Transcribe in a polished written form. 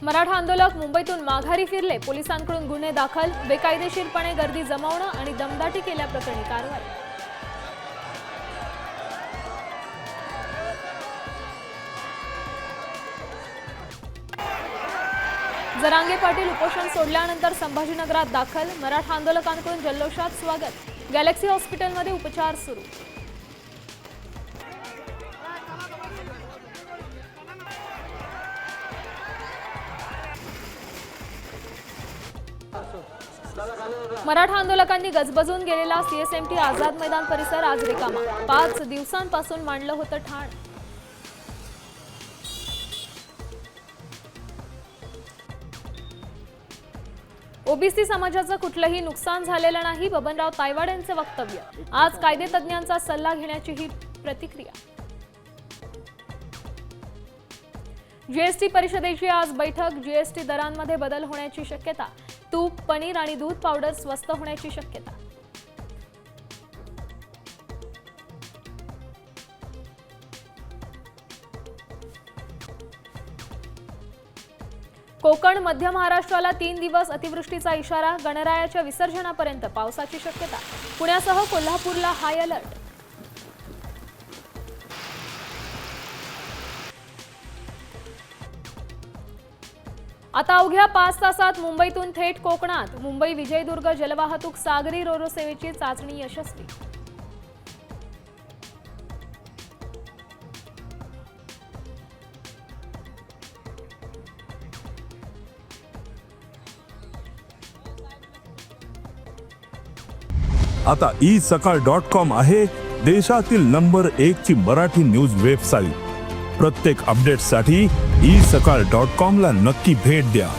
मराठा आंदोलक मुंबईतून माघारी फिरले. पोलिसांकडून गुन्हे दाखल. बेकायदेशीरपणे गर्दी जमवणं आणि दमदाटी केल्याप्रकरणी कारवाई. जरांगे पाटील उपोषण सोडल्यानंतर संभाजीनगरात दाखल. मराठा आंदोलकांकडून जल्लोषात स्वागत. गॅलेक्सी हॉस्पिटलमध्ये उपचार सुरू. मराठा आंदोलकांनी गजबजून गेलेला सीएसएमटी आझाद मैदान परिसर आज रिकामा. 5 दिवसांपासून मांडलं होतं ठाण. ओबीसी समाजाचं कुठलंही नुकसान झालेलं नाही. बबनराव तायवाड यांचं वक्तव्य. आज कायदेतज्ञांचा सल्ला घेण्याची ही प्रतिक्रिया. जीएसटी परिषदेची आज बैठक. जीएसटी दरांमध्ये बदल होण्याची शक्यता. तूप, पनीर आणि दूध पावडर स्वस्त होण्याची शक्यता. कोकण, मध्य महाराष्ट्राला 3 दिवस अतिवृष्टीचा इशारा. गणरायाच्या विसर्जनापर्यंत पावसाची शक्यता. पुण्यासह कोल्हापूरला हाय अलर्ट. आता अवघ्या 5 तासात मुंबईतून थेट कोकणात. मुंबई विजयदुर्ग जलवाहतूक सागरी रोरो सेवेची चाचणी यशस्वी. आता isakal.com आहे देशातील नंबर 1 ची मराठी न्यूज वेबसाईट. प्रत्येक अपडेटसाठी isakal.com ला नक्की भेट द्या.